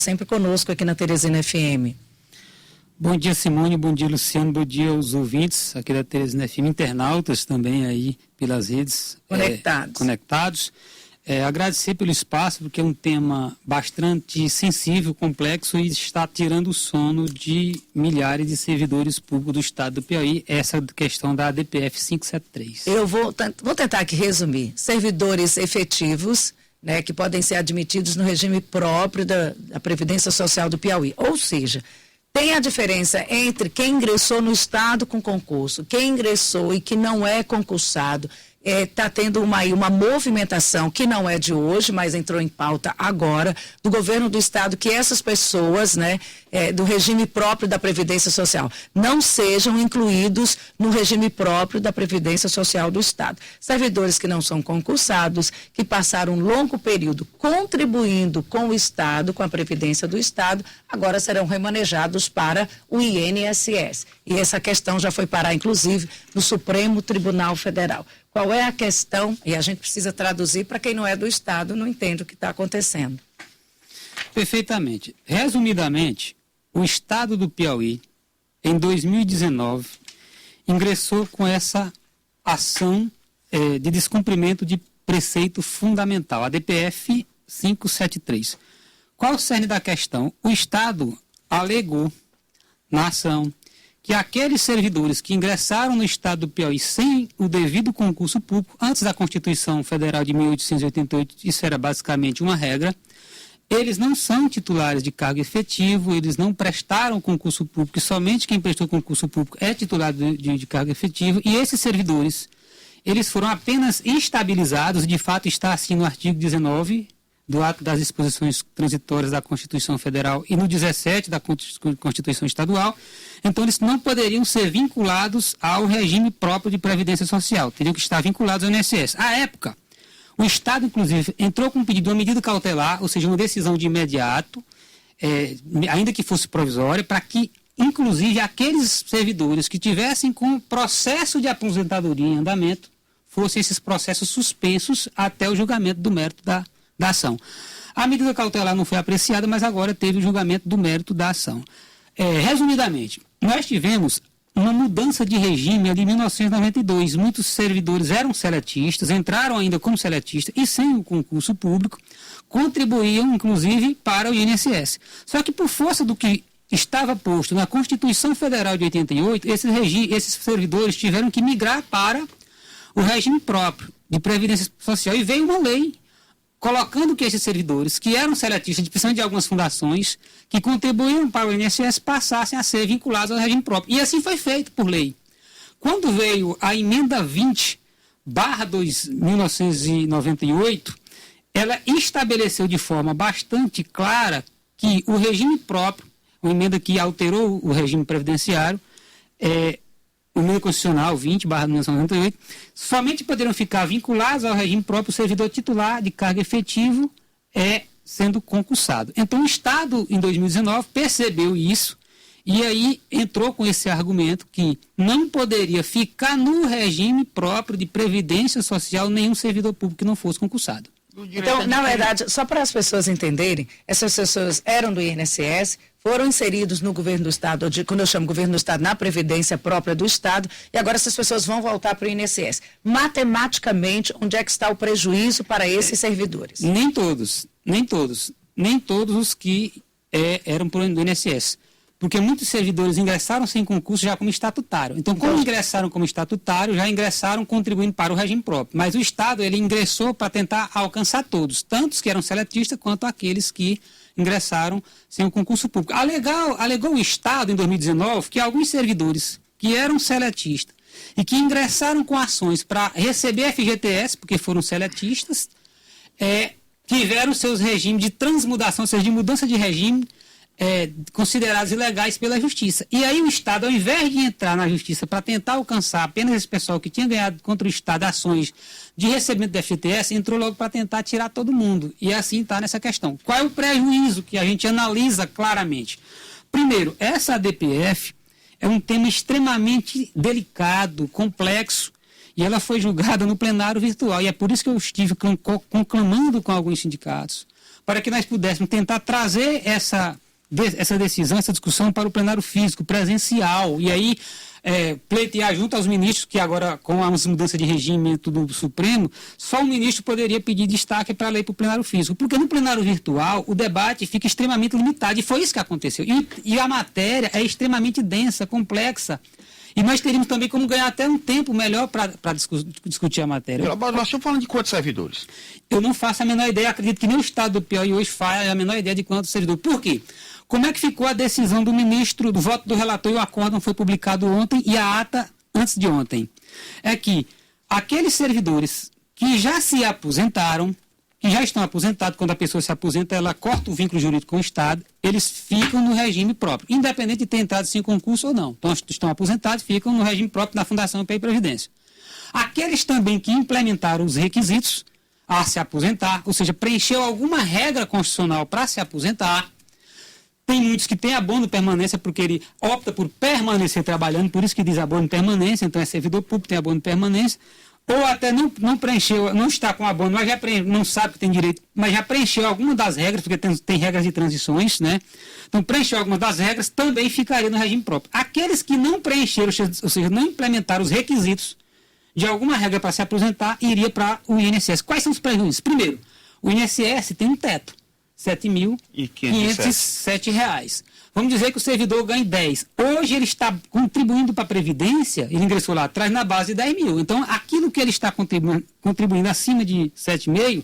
sempre conosco aqui na Teresina FM. Bom dia, Simone, bom dia, Luciano, bom dia aos ouvintes aqui da Teresina FM, internautas também aí pelas redes conectados. Agradecer pelo espaço, porque é um tema bastante sensível, complexo e está tirando o sono de milhares de servidores públicos do estado do Piauí, essa questão da ADPF 573. Eu vou tentar aqui resumir. Servidores efetivos, né, que podem ser admitidos no regime próprio da Previdência Social do Piauí. Ou seja, tem a diferença entre quem ingressou no estado com concurso, quem ingressou e que não é concursado. Está tendo uma movimentação que não é de hoje, mas entrou em pauta agora, do governo do estado, que essas pessoas, né, do regime próprio da Previdência Social, não sejam incluídos no regime próprio da Previdência Social do estado. Servidores que não são concursados, que passaram um longo período contribuindo com o estado, com a Previdência do estado, agora serão remanejados para o INSS. E essa questão já foi parar, inclusive, no Supremo Tribunal Federal. Qual é a questão? E a gente precisa traduzir para quem não é do estado, não entende o que está acontecendo. Perfeitamente. Resumidamente, o estado do Piauí, em 2019, ingressou com essa ação de descumprimento de preceito fundamental, a ADPF 573. Qual o cerne da questão? O estado alegou na ação que aqueles servidores que ingressaram no estado do Piauí sem o devido concurso público, antes da Constituição Federal de 1888, isso era basicamente uma regra, eles não são titulares de cargo efetivo, eles não prestaram concurso público, e somente quem prestou concurso público é titular de cargo efetivo, e esses servidores, eles foram apenas estabilizados, de fato está assim no artigo 19, do ato das disposições transitórias da Constituição Federal e no 17 da Constituição Estadual, então eles não poderiam ser vinculados ao regime próprio de Previdência Social, teriam que estar vinculados ao INSS. À época, o Estado, inclusive, entrou com um pedido de uma medida cautelar, ou seja, uma decisão de imediato, ainda que fosse provisória, para que, inclusive, aqueles servidores que tivessem com processo de aposentadoria em andamento, fossem esses processos suspensos até o julgamento do mérito da ação. A medida cautelar não foi apreciada, mas agora teve o julgamento do mérito da ação. Resumidamente, nós tivemos uma mudança de regime ali em 1992. Muitos servidores eram seletistas, entraram ainda como seletistas e sem o concurso público, contribuíam, inclusive, para o INSS. Só que por força do que estava posto na Constituição Federal de 88, esses servidores tiveram que migrar para o regime próprio de Previdência Social e veio uma lei colocando que esses servidores, que eram seletistas, principalmente de algumas fundações, que contribuíam para o INSS, passassem a ser vinculados ao regime próprio. E assim foi feito por lei. Quando veio a emenda 20/1998, ela estabeleceu de forma bastante clara que o regime próprio, uma emenda que alterou o regime previdenciário, emenda constitucional 20/1998, somente poderiam ficar vinculados ao regime próprio o servidor titular de cargo efetivo sendo concursado. Então o Estado, em 2019, percebeu isso e aí entrou com esse argumento que não poderia ficar no regime próprio de Previdência Social nenhum servidor público que não fosse concursado. Então, na verdade, só para as pessoas entenderem, essas pessoas eram do INSS, foram inseridos no governo do Estado, quando eu chamo governo do Estado, na Previdência própria do Estado, e agora essas pessoas vão voltar para o INSS. Matematicamente, onde é que está o prejuízo para esses servidores? Nem todos os que eram do INSS. Porque muitos servidores ingressaram sem concurso já como estatutário. Então, como ingressaram como estatutário, já ingressaram contribuindo para o regime próprio. Mas o Estado, ele ingressou para tentar alcançar todos, tanto os que eram seletistas quanto aqueles que ingressaram sem o concurso público. Alegou o Estado, em 2019, que alguns servidores que eram seletistas e que ingressaram com ações para receber FGTS, porque foram seletistas, tiveram seus regimes de transmudação, ou seja, de mudança de regime, considerados ilegais pela Justiça. E aí o Estado, ao invés de entrar na Justiça para tentar alcançar apenas esse pessoal que tinha ganhado contra o Estado ações de recebimento do FGTS, entrou logo para tentar tirar todo mundo. E assim está nessa questão. Qual é o prejuízo que a gente analisa claramente? Primeiro, essa ADPF é um tema extremamente delicado, complexo, e ela foi julgada no plenário virtual. E é por isso que eu estive conclamando com alguns sindicatos, para que nós pudéssemos tentar trazer essa decisão, essa discussão para o plenário físico, presencial, e aí pleitear junto aos ministros, que agora, com as mudanças de regimento do Supremo, só o ministro poderia pedir destaque para a lei para o plenário físico, porque no plenário virtual o debate fica extremamente limitado, e foi isso que aconteceu. E a matéria é extremamente densa, complexa, e nós teríamos também como ganhar até um tempo melhor para discutir a matéria. Nós estamos falando de quantos servidores? Eu não faço a menor ideia, acredito que nem o Estado do Piauí hoje faz a menor ideia de quantos servidores. Por quê? Como é que ficou a decisão do ministro, do voto do relator, e o acórdão foi publicado ontem e a ata antes de ontem? É que aqueles servidores que já se aposentaram, que já estão aposentados, quando a pessoa se aposenta, ela corta o vínculo jurídico com o Estado, eles ficam no regime próprio, independente de ter entrado sem concurso ou não. Então, estão aposentados, ficam no regime próprio da Fundação PI Previdência. Aqueles também que implementaram os requisitos a se aposentar, ou seja, preencheu alguma regra constitucional para se aposentar. Tem muitos que têm abono de permanência porque ele opta por permanecer trabalhando, por isso que diz abono de permanência, então é servidor público, tem abono de permanência, ou até não preencheu, não está com abono, mas já não sabe que tem direito, mas já preencheu alguma das regras, porque tem regras de transições, né? Então preencheu algumas das regras, também ficaria no regime próprio. Aqueles que não preencheram, ou seja, não implementaram os requisitos de alguma regra para se aposentar, iria para o INSS. Quais são os prejuízos? Primeiro, o INSS tem um teto, R$ 7.507. Vamos dizer que o servidor ganha 10. Hoje ele está contribuindo para a Previdência, ele ingressou lá atrás na base de 10 mil. Então, aquilo que ele está contribuindo acima de 7,5,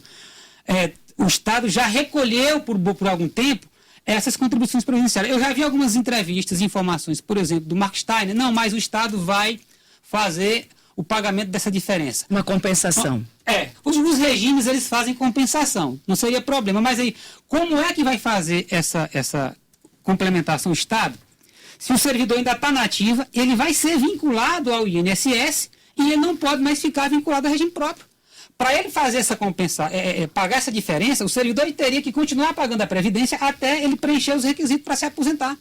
o Estado já recolheu por algum tempo essas contribuições previdenciárias. Eu já vi algumas entrevistas, informações, por exemplo, do Mark Steiner. Não, mas o Estado vai fazer o pagamento dessa diferença. Uma compensação. Os regimes, eles fazem compensação, não seria problema. Mas aí, como é que vai fazer essa complementação Estado? Se o servidor ainda está na ativa, ele vai ser vinculado ao INSS e ele não pode mais ficar vinculado ao regime próprio. Para ele fazer essa compensação, pagar essa diferença, o servidor teria que continuar pagando a Previdência até ele preencher os requisitos para se aposentar.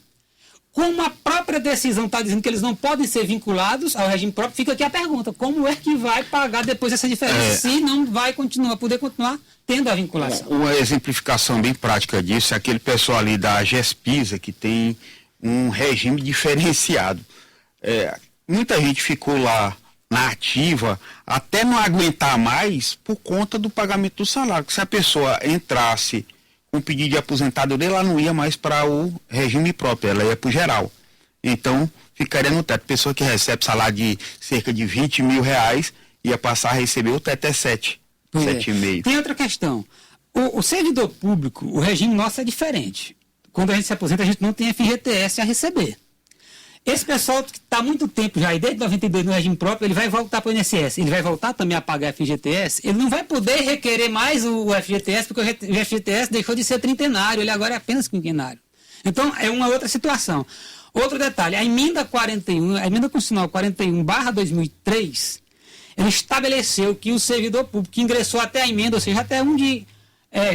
Como a própria decisão está dizendo que eles não podem ser vinculados ao regime próprio, fica aqui a pergunta: como é que vai pagar depois essa diferença se não vai poder continuar tendo a vinculação? Uma exemplificação bem prática disso é aquele pessoal ali da GESPISA que tem um regime diferenciado. Muita gente ficou lá na ativa até não aguentar mais por conta do pagamento do salário. Se a pessoa entrasse com pedido de aposentadoria, ela não ia mais para o regime próprio, ela ia para o geral. Então, ficaria no teto. Pessoa que recebe salário de cerca de R$20 mil ia passar a receber, o teto é 7,5. Tem outra questão. O servidor público, o regime nosso é diferente. Quando a gente se aposenta, a gente não tem FGTS a receber. Esse pessoal que está há muito tempo já, e desde 92 no regime próprio, ele vai voltar para o INSS, ele vai voltar também a pagar FGTS, ele não vai poder requerer mais o FGTS, porque o FGTS deixou de ser trintenário, ele agora é apenas quinquenário. Então, é uma outra situação. Outro detalhe, a emenda constitucional 41/2003, ele estabeleceu que o servidor público que ingressou até a emenda, ou seja, até 1 de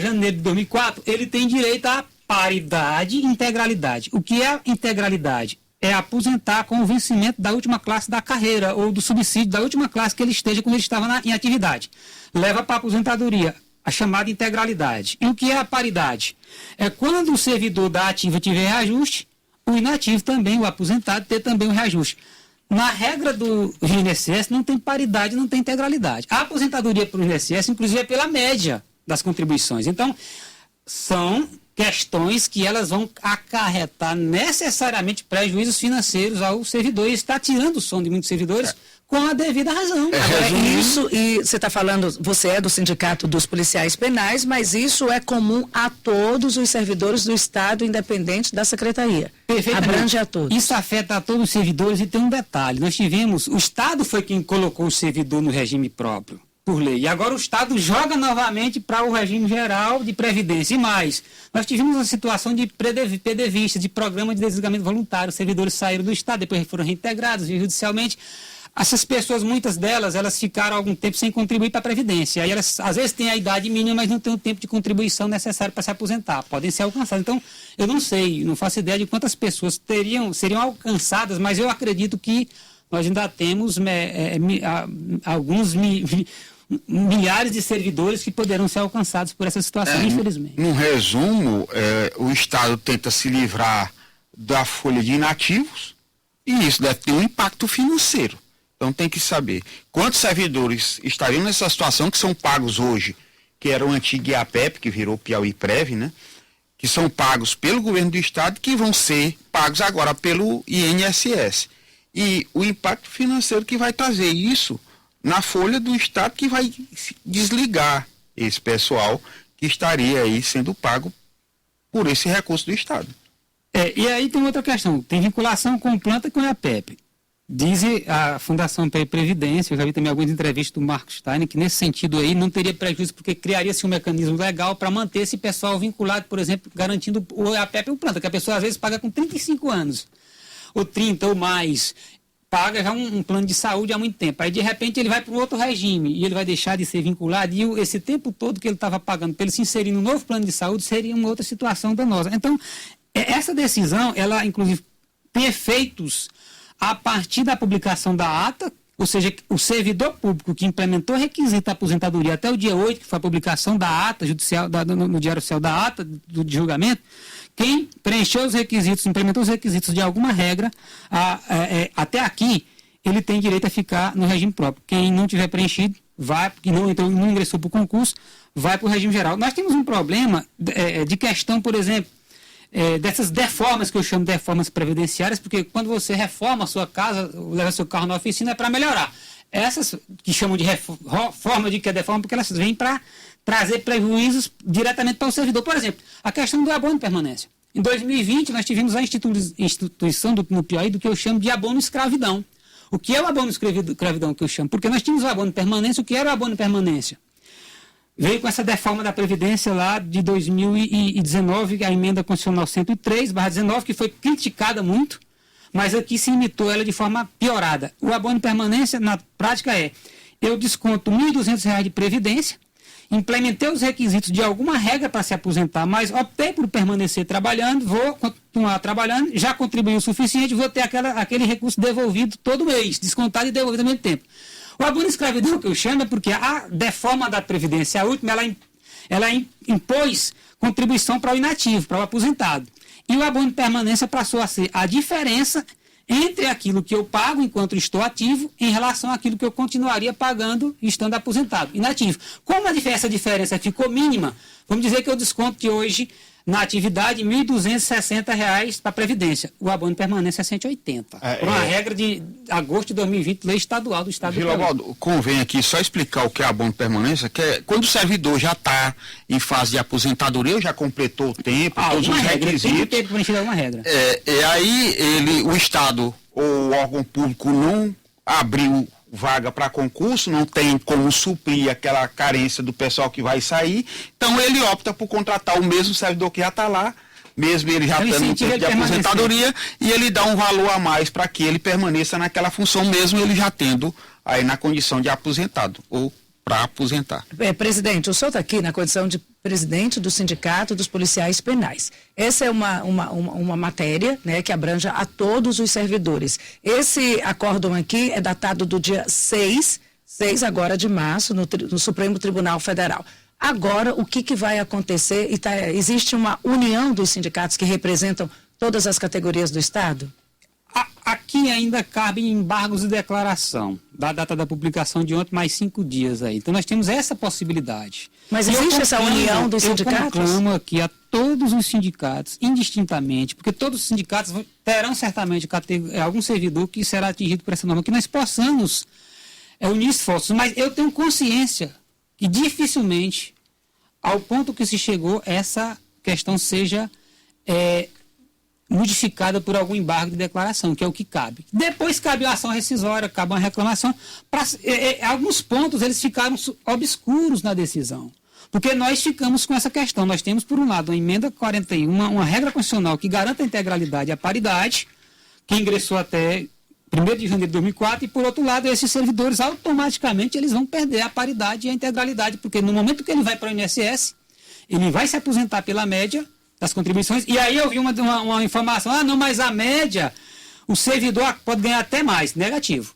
janeiro de 2004, ele tem direito à paridade e integralidade. O que é integralidade? É aposentar com o vencimento da última classe da carreira ou do subsídio da última classe que ele esteja quando ele estava em atividade. Leva para a aposentadoria a chamada integralidade. E o que é a paridade? É quando o servidor da ativa tiver reajuste, o inativo também, o aposentado, ter também o reajuste. Na regra do INSS não tem paridade, não tem integralidade. A aposentadoria para o INSS, inclusive, é pela média das contribuições. Então, são questões que elas vão acarretar necessariamente prejuízos financeiros ao servidor, e está tirando o sono de muitos servidores com a devida razão. Isso, e você está falando, você é do Sindicato dos Policiais Penais, mas isso é comum a todos os servidores do Estado, independente da Secretaria. Abrange a todos. Isso afeta a todos os servidores, e tem um detalhe: o Estado foi quem colocou o servidor no regime próprio, por lei. E agora o Estado joga novamente para o regime geral de previdência. E mais, nós tivemos uma situação de PDVista, de programa de desligamento voluntário. Os servidores saíram do Estado, depois foram reintegrados judicialmente. Essas pessoas, muitas delas, elas ficaram algum tempo sem contribuir para a Previdência. Aí elas, às vezes, têm a idade mínima, mas não têm o tempo de contribuição necessário para se aposentar. Podem ser alcançadas. Então, eu não sei, não faço ideia de quantas pessoas seriam alcançadas, mas eu acredito que nós ainda temos milhares de servidores que poderão ser alcançados por essa situação, infelizmente. No resumo, o Estado tenta se livrar da folha de inativos e isso deve ter um impacto financeiro. Então tem que saber quantos servidores estariam nessa situação que são pagos hoje, que era o antigo IAPEP, que virou Piauí Prev, né? Que são pagos pelo governo do Estado, que vão ser pagos agora pelo INSS. E o impacto financeiro que vai trazer isso na folha do Estado, que vai desligar esse pessoal que estaria aí sendo pago por esse recurso do Estado. E aí tem outra questão, tem vinculação com o planta e com a IAPEP. Diz a Fundação Previdência, eu já vi também algumas entrevistas do Marco Steiner, que nesse sentido aí não teria prejuízo, porque criaria-se um mecanismo legal para manter esse pessoal vinculado, por exemplo, garantindo o IAPEP e o planta, que a pessoa às vezes paga com 35 anos, ou 30 ou mais, paga já um plano de saúde há muito tempo. Aí, de repente, ele vai para um outro regime e ele vai deixar de ser vinculado e esse tempo todo que ele estava pagando para ele se inserir no novo plano de saúde seria uma outra situação danosa. Então, essa decisão, ela, inclusive, tem efeitos a partir da publicação da ata, ou seja, o servidor público que implementou o requisito da aposentadoria até o dia 8, que foi a publicação da ata judicial, no Diário Oficial da ata de julgamento, quem preencheu os requisitos, implementou os requisitos de alguma regra, até aqui, ele tem direito a ficar no regime próprio. Quem não tiver preenchido, vai, que não ingressou para o concurso, vai para o regime geral. Nós temos um problema de questão, por exemplo, dessas deformas, que eu chamo de deformas previdenciárias, porque quando você reforma a sua casa, leva seu carro na oficina, é para melhorar. Essas que chamam de reforma, de que é deforma, porque elas vêm para trazer prejuízos diretamente para o servidor. Por exemplo, a questão do abono de permanência. Em 2020, nós tivemos a instituição no Piauí do que eu chamo de abono escravidão. O que é o abono escravidão que eu chamo? Porque nós tínhamos o abono de permanência. O que era o abono de permanência? Veio com essa deforma da Previdência lá de 2019, a emenda constitucional 103/19, que foi criticada muito, mas aqui se imitou ela de forma piorada. O abono de permanência, na prática, eu desconto R$ 1.200 de Previdência, implementei os requisitos de alguma regra para se aposentar, mas optei por permanecer trabalhando, vou continuar trabalhando, já contribuí o suficiente, vou ter aquele recurso devolvido todo mês, descontado e devolvido ao mesmo tempo. O abono de escravidão que eu chamo é porque a deforma da Previdência, a última, ela impôs contribuição para o inativo, para o aposentado. E o abono de permanência passou a ser a diferença entre aquilo que eu pago enquanto estou ativo em relação àquilo que eu continuaria pagando estando aposentado, inativo. Como essa diferença ficou mínima, vamos dizer que eu desconto que hoje, na atividade, R$ 1.260 para a Previdência. O abono de permanência é 180. Por uma regra de agosto de 2020, lei estadual do Estado do Piauí. Gilovaldo, convém aqui só explicar o que é abono de permanência, que é quando o servidor já está em fase de aposentadoria, já completou o tempo, todos os requisitos. Tem tempo para preencher alguma regra. Aí o Estado ou o órgão público não abriu vaga para concurso, não tem como suprir aquela carência do pessoal que vai sair, então ele opta por contratar o mesmo servidor que já está lá, mesmo ele já estando no tempo de aposentadoria, e ele dá um valor a mais para que ele permaneça naquela função, mesmo ele já tendo aí na condição de aposentado, ou para aposentar. Presidente, o senhor está aqui na condição de presidente do Sindicato dos Policiais Penais. Essa é uma matéria, né, que abranja a todos os servidores. Esse acórdão aqui é datado do dia 6 agora de março, no Supremo Tribunal Federal. Agora, o que vai acontecer? Existe uma união dos sindicatos que representam todas as categorias do Estado? Aqui ainda cabem embargos de declaração, da data da publicação de ontem, mais 5 dias aí. Então nós temos essa possibilidade. Mas existe essa união dos sindicatos? Eu conclamo aqui a todos os sindicatos, indistintamente, porque todos os sindicatos terão certamente algum servidor que será atingido por essa norma, que nós possamos unir esforços. Mas eu tenho consciência que dificilmente, ao ponto que se chegou, essa questão seja modificada por algum embargo de declaração, que é o que cabe. Depois cabe a ação rescisória, cabe uma reclamação. Alguns pontos eles ficaram obscuros na decisão, porque nós ficamos com essa questão. Nós temos, por um lado, a emenda 41, uma regra constitucional que garanta a integralidade e a paridade, que ingressou até 1º de janeiro de 2004, e, por outro lado, esses servidores automaticamente eles vão perder a paridade e a integralidade, porque no momento que ele vai para o INSS, ele vai se aposentar pela média das contribuições, e aí eu vi uma informação, não, mas a média, o servidor pode ganhar até mais, negativo.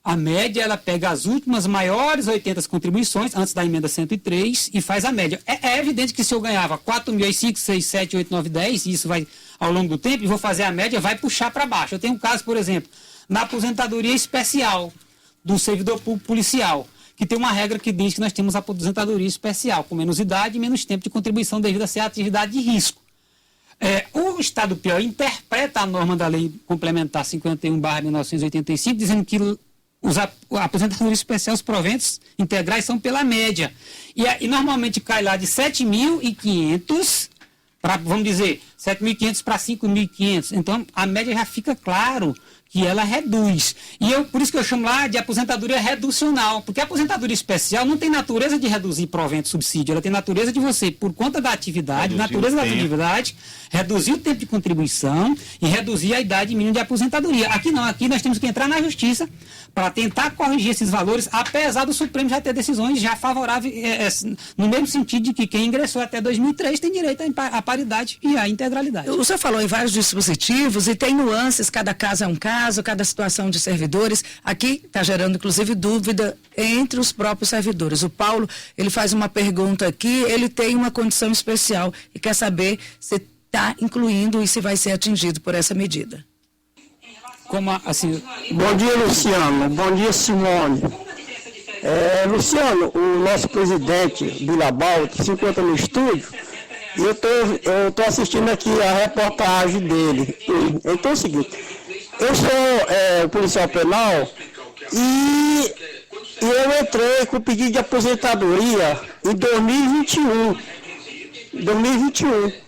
A média, ela pega as últimas maiores 80 contribuições, antes da emenda 103, e faz a média. É evidente que se eu ganhava 4 mil, 5, 6, 7, 8, 9, 10, e isso vai ao longo do tempo, e vou fazer a média, vai puxar para baixo. Eu tenho um caso, por exemplo, na aposentadoria especial do servidor público policial, que tem uma regra que diz que nós temos a aposentadoria especial, com menos idade e menos tempo de contribuição devido a ser atividade de risco. O Estado do Piauí interpreta a norma da Lei Complementar 51/1985, dizendo que a aposentadoria especial, os proventos integrais são pela média. E normalmente cai lá de 7.500 para, vamos dizer, 7.500 para 5.500. Então, a média já fica claro que ela reduz. Por isso que eu chamo lá de aposentadoria reducional, porque a aposentadoria especial não tem natureza de reduzir provento subsídio, ela tem natureza de você, por conta da atividade, reduzir o tempo de contribuição e reduzir a idade mínima de aposentadoria. Aqui não, aqui nós temos que entrar na justiça para tentar corrigir esses valores, apesar do Supremo já ter decisões já favoráveis, no mesmo sentido de que quem ingressou até 2003 tem direito à paridade e à integralidade. O senhor falou em vários dispositivos e tem nuances, cada caso é um caso, cada situação de servidores. Aqui está gerando, inclusive, dúvida entre os próprios servidores. O Paulo, ele faz uma pergunta aqui, ele tem uma condição especial e quer saber se está incluindo e se vai ser atingido por essa medida. Bom dia, Luciano. Bom dia, Simone. Luciano, o nosso presidente, Bilabal, que se encontra no estúdio, e eu tô assistindo aqui a reportagem dele. Então é o seguinte, eu sou policial penal e eu entrei com pedido de aposentadoria em 2021,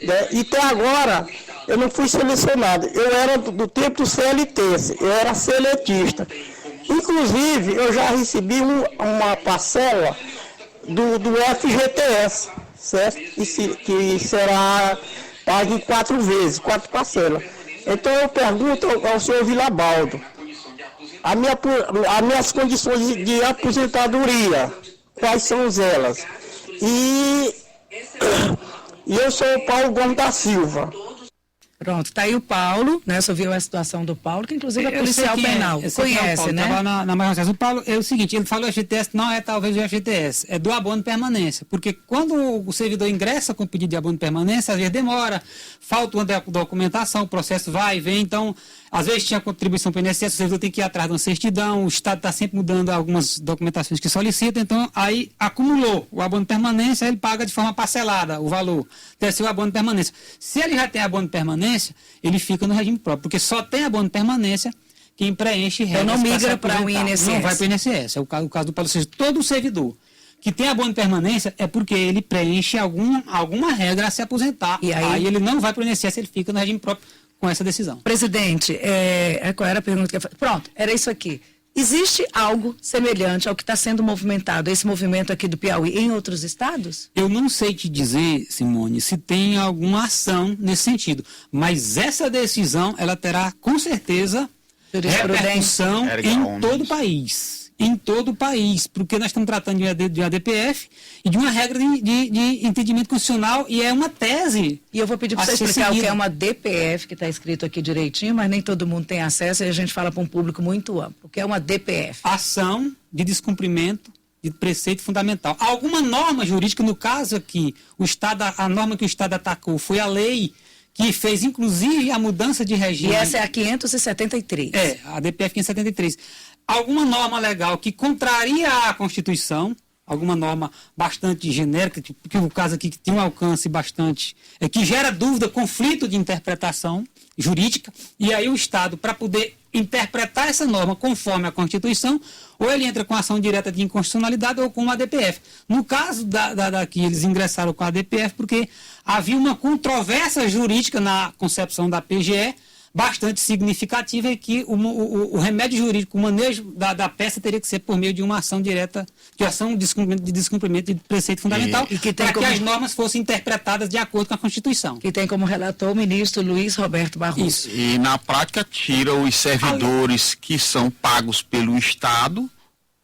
né? E até agora eu não fui selecionado. Eu era do tempo do CLT, eu era seletista. Inclusive, eu já recebi uma parcela do FGTS, certo? Que será pago em 4 vezes, 4 parcelas. Então eu pergunto ao senhor Vilabaldo, as minhas condições de aposentadoria, quais são elas? E eu sou o Paulo Gomes da Silva. Pronto, está aí o Paulo, né? Você viu a situação do Paulo, que inclusive é policial penal. Conhece, né? O Paulo é o seguinte, ele falou FGTS, não é talvez o FGTS, é do abono de permanência. Porque quando o servidor ingressa com pedido de abono de permanência, às vezes demora, falta uma documentação, o processo vai e vem, então, às vezes tinha contribuição para o INSS, o servidor tem que ir atrás de uma certidão, o Estado está sempre mudando algumas documentações que solicita, então aí acumulou o abono de permanência, ele paga de forma parcelada o valor, deve ser o abono de permanência. Se ele já tem abono de permanência, ele fica no regime próprio, porque só tem abono de permanência quem preenche regras. Então não migra para o INSS. Não vai para o INSS, é o caso do Paulo. Ou seja, todo servidor que tem abono de permanência é porque ele preenche alguma regra a se aposentar. E aí ele não vai para o INSS, ele fica no regime próprio com essa decisão. Presidente, qual era a pergunta que eu falei? Pronto, era isso aqui. Existe algo semelhante ao que está sendo movimentado, esse movimento aqui do Piauí, em outros estados? Eu não sei te dizer, Simone, se tem alguma ação nesse sentido, mas essa decisão, ela terá com certeza repercussão em todo o país. Em todo o país, porque nós estamos tratando de ADPF e de uma regra de entendimento constitucional e é uma tese. E eu vou pedir para você explicar o que é uma DPF, que está escrito aqui direitinho, mas nem todo mundo tem acesso e a gente fala para um público muito amplo. O que é uma DPF? Ação de descumprimento de preceito fundamental. Alguma norma jurídica, no caso aqui, a norma que o Estado atacou foi a lei que fez, inclusive, a mudança de regime. E essa é a 573. A DPF 573. Alguma norma legal que contraria a Constituição, alguma norma bastante genérica, que o caso aqui que tem um alcance bastante, que gera dúvida, conflito de interpretação jurídica, e aí o Estado, para poder interpretar essa norma conforme a Constituição, ou ele entra com ação direta de inconstitucionalidade ou com uma ADPF. No caso daqui, eles ingressaram com a ADPF porque havia uma controvérsia jurídica na concepção da PGE, bastante significativa, é que o remédio jurídico, o manejo da peça teria que ser por meio de uma ação direta, de ação de descumprimento de preceito fundamental, para que as normas fossem interpretadas de acordo com a Constituição. Que tem como relator o ministro Luiz Roberto Barroso. Isso. E na prática tira os servidores que são pagos pelo Estado,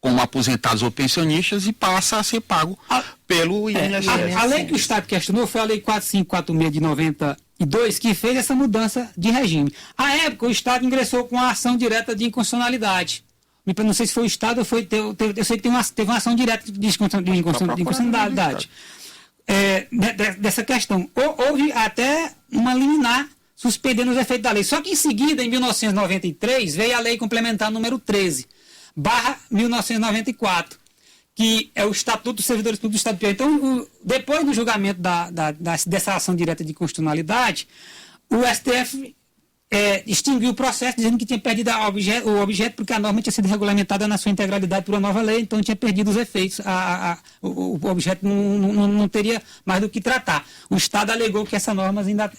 como aposentados ou pensionistas, e passa a ser pago pelo INSS. A lei que o Estado questionou foi a Lei 4546 de 92, que fez essa mudança de regime. À época, o Estado ingressou com a ação direta de inconstitucionalidade. não sei se foi o Estado ou foi... Eu sei que teve uma ação direta de inconstitucionalidade dessa questão. Houve até uma liminar suspendendo os efeitos da lei. Só que em seguida, em 1993, veio a lei complementar número 13/1994, que é o Estatuto dos Servidores Públicos do Estado do Piauí. Então, depois do julgamento dessa ação direta de constitucionalidade, o STF extinguiu o processo, dizendo que tinha perdido o objeto, porque a norma tinha sido regulamentada na sua integralidade por uma nova lei, então tinha perdido os efeitos. O objeto não teria mais do que tratar. O Estado alegou que essa norma ainda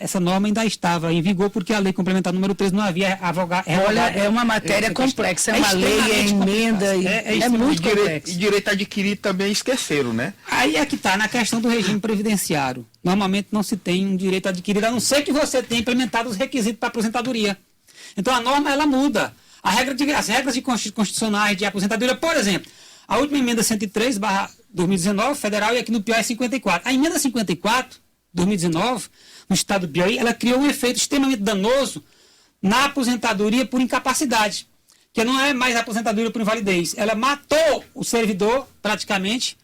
estava em vigor, porque a lei complementar número 13 não havia revogado. Olha, é uma matéria complexa, é uma lei, é emenda, é muito complexo. E direito adquirido também esqueceram, né? Aí é que está, na questão do regime previdenciário. Normalmente não se tem um direito adquirido, a não ser que você tenha implementado os requisitos para aposentadoria. Então a norma, ela muda. As regras constitucionais de aposentadoria, por exemplo, a última emenda 103/2019, federal, e aqui no Piauí é 54. A emenda 54, 2019, no estado do Piauí, ela criou um efeito extremamente danoso na aposentadoria por incapacidade, que não é mais aposentadoria por invalidez. Ela matou o servidor, praticamente,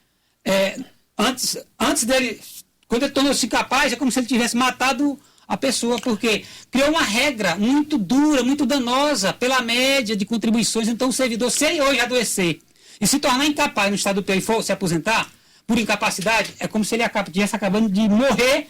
antes dele... Quando ele tornou-se incapaz, é como se ele tivesse matado a pessoa, porque criou uma regra muito dura, muito danosa, pela média de contribuições. Então, o servidor, se ele hoje adoecer e se tornar incapaz no estado do Piauí e for se aposentar por incapacidade, é como se ele estivesse acabando de morrer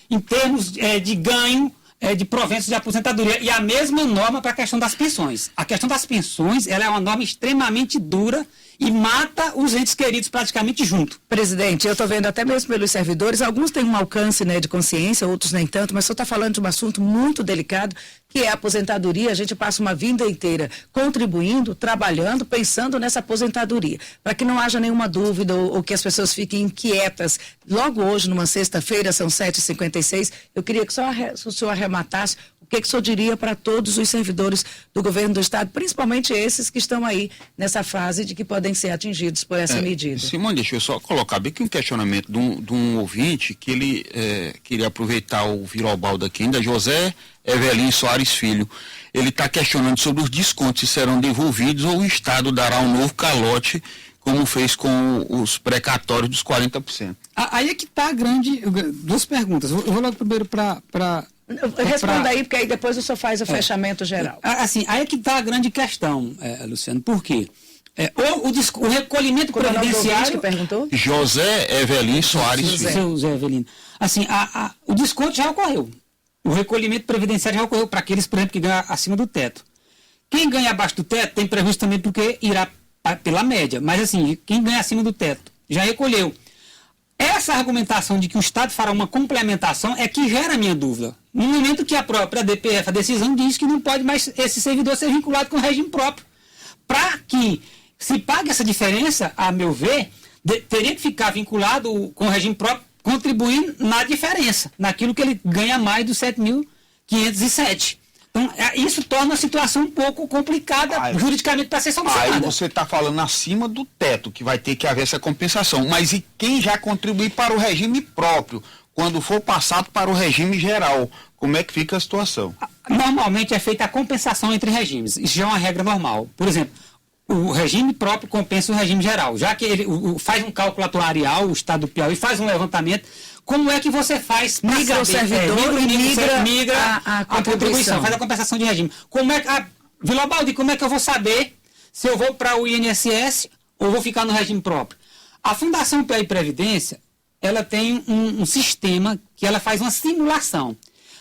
em termos de ganho de proventos de aposentadoria. E a mesma norma para a questão das pensões. A questão das pensões, ela é uma norma extremamente dura e mata os entes queridos praticamente junto. Presidente, eu estou vendo até mesmo pelos servidores, alguns têm um alcance, né, de consciência, outros nem tanto, mas o senhor está falando de um assunto muito delicado, que é a aposentadoria. A gente passa uma vida inteira contribuindo, trabalhando, pensando nessa aposentadoria. Para que não haja nenhuma dúvida ou que as pessoas fiquem inquietas. Logo hoje, numa sexta-feira, são 7h56, eu queria que o senhor arrematasse o que o senhor diria para todos os servidores do governo do Estado, principalmente esses que estão aí nessa fase de que podem ser atingidos por essa medida. Simone, deixa eu só colocar bem que um questionamento de um ouvinte que ele queria aproveitar o virobaldo aqui ainda, José Evelino Soares Filho. Ele está questionando sobre os descontos, se serão devolvidos ou o Estado dará um novo calote, como fez com os precatórios dos 40%. Aí é que está a grande... Duas perguntas. Eu vou logo primeiro para... Responda aí, porque aí depois o senhor faz o fechamento geral. Assim, aí é que está a grande questão, Luciano. Por quê? O recolhimento previdenciário... que perguntou? José Evelino Soares Filho. José Evelino. Assim, o desconto já ocorreu. O recolhimento previdenciário já ocorreu para aqueles, por exemplo, que ganham acima do teto. Quem ganha abaixo do teto tem previsto também porque irá pela média. Mas, assim, quem ganha acima do teto já recolheu. Essa argumentação de que o Estado fará uma complementação é que gera a minha dúvida. No momento que a própria DPF, a decisão, diz que não pode mais esse servidor ser vinculado com o regime próprio. Para que se pague essa diferença, a meu ver, teria que ficar vinculado com o regime próprio, contribuindo na diferença, naquilo que ele ganha mais dos 7.507. Então, isso torna a situação um pouco complicada juridicamente para ser solucionada. Aí você está falando acima do teto, que vai ter que haver essa compensação. Mas e quem já contribui para o regime próprio, quando for passado para o regime geral? Como é que fica a situação? Normalmente é feita a compensação entre regimes. Isso já é uma regra normal. Por exemplo, o regime próprio compensa o regime geral. Já que ele faz um cálculo atuarial, o Estado do Piauí faz um levantamento, como é que você faz migra o servidor e migra a contribuição, faz a compensação de regime. Vilobaldi, como é que eu vou saber se eu vou para o INSS ou vou ficar no regime próprio? A Fundação Piauí Previdência, ela tem um sistema que ela faz uma simulação.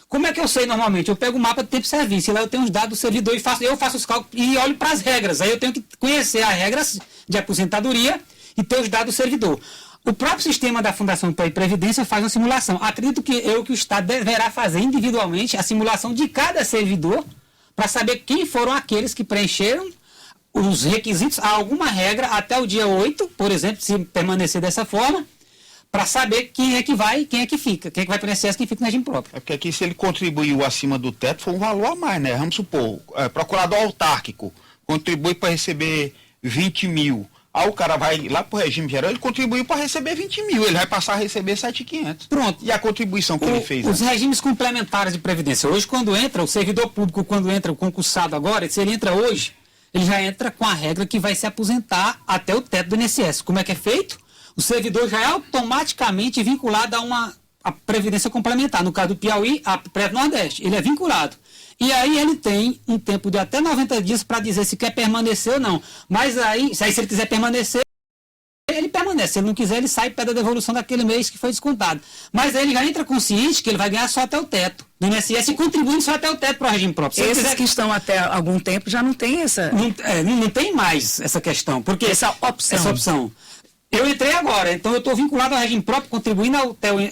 Como é que eu sei normalmente? Eu pego o mapa de tempo de serviço, e lá eu tenho os dados do servidor e eu faço os cálculos e olho para as regras. Aí eu tenho que conhecer as regras de aposentadoria e ter os dados do servidor. O próprio sistema da Fundação Piauí Previdência faz uma simulação. Acredito que o Estado deverá fazer individualmente a simulação de cada servidor para saber quem foram aqueles que preencheram os requisitos a alguma regra até o dia 8, por exemplo, se permanecer dessa forma, para saber quem é que vai, quem é que fica, quem é que vai para o INSS, quem fica no regime próprio. É porque aqui, se ele contribuiu acima do teto, foi um valor a mais, né? Vamos supor, procurador autárquico contribui para receber 20 mil. Aí o cara vai lá para o regime geral, ele contribuiu para receber 20 mil, ele vai passar a receber 7.500. Pronto. E a contribuição que ele fez? Os regimes complementares de previdência. Hoje, quando entra, o servidor público, quando entra o concursado agora, se ele entra hoje, ele já entra com a regra que vai se aposentar até o teto do INSS. Como é que é feito? O servidor já é automaticamente vinculado a previdência complementar. No caso do Piauí, a Prev Nordeste, ele é vinculado. E aí ele tem um tempo de até 90 dias para dizer se quer permanecer ou não. Mas aí, se ele quiser permanecer, ele permanece. Se ele não quiser, ele sai e pede a devolução daquele mês que foi descontado. Mas aí ele já entra consciente que ele vai ganhar só até o teto do INSS e contribuindo só até o teto para o regime próprio. Esses que estão até algum tempo já não tem essa... Não tem mais essa questão. Porque essa opção. Eu entrei agora, então eu estou vinculado ao regime próprio, contribuindo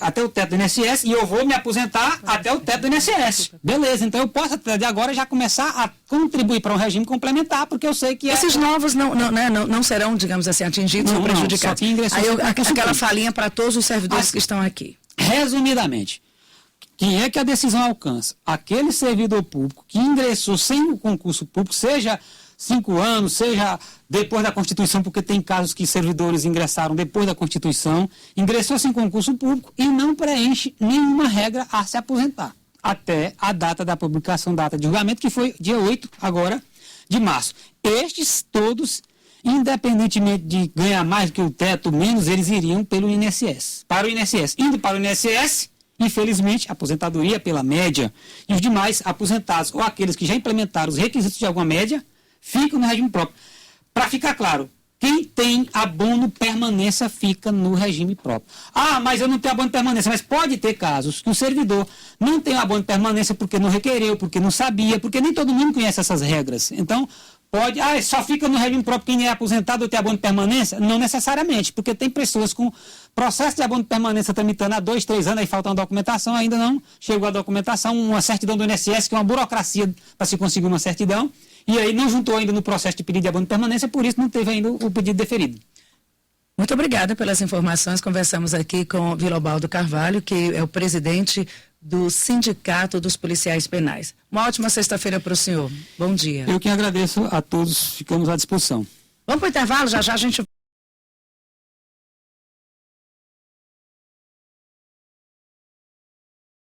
até o teto do INSS e eu vou me aposentar até o teto do INSS. Beleza, então eu posso até de agora já começar a contribuir para um regime complementar, porque eu sei que... Esses novos não serão, digamos assim, atingidos ou prejudicados. Aquela falinha para todos os servidores que estão aqui. Resumidamente, quem é que a decisão alcança? Aquele servidor público que ingressou sem o concurso público, seja 5 anos, seja depois da Constituição, porque tem casos que servidores ingressaram depois da Constituição, ingressou sem concurso público e não preenche nenhuma regra a se aposentar, até a data da publicação, data de julgamento, que foi dia 8 agora de março. Estes todos, independentemente de ganhar mais do que o teto, menos, eles iriam pelo INSS. Para o INSS. Indo para o INSS, infelizmente, a aposentadoria pela média, e os demais aposentados, ou aqueles que já implementaram os requisitos de alguma média, ficam no regime próprio. Para ficar claro, quem tem abono permanência fica no regime próprio. Ah, mas eu não tenho abono permanência. Mas pode ter casos que o servidor não tem abono permanência porque não requereu, porque não sabia, porque nem todo mundo conhece essas regras. Então, pode... só fica no regime próprio quem é aposentado ou tem abono de permanência? Não necessariamente, porque tem pessoas com processo de abono de permanência tramitando há 2, 3 anos, aí falta uma documentação, ainda não chegou a documentação, uma certidão do INSS, que é uma burocracia para se conseguir uma certidão, e aí não juntou ainda no processo de pedido de abono de permanência, por isso não teve ainda o pedido deferido. Muito obrigada pelas informações. Conversamos aqui com Vilobaldo Carvalho, que é o presidente do Sindicato dos Policiais Penais. Uma ótima sexta-feira para o senhor. Bom dia. Eu que agradeço a todos, ficamos à disposição. Vamos para o intervalo, já a gente...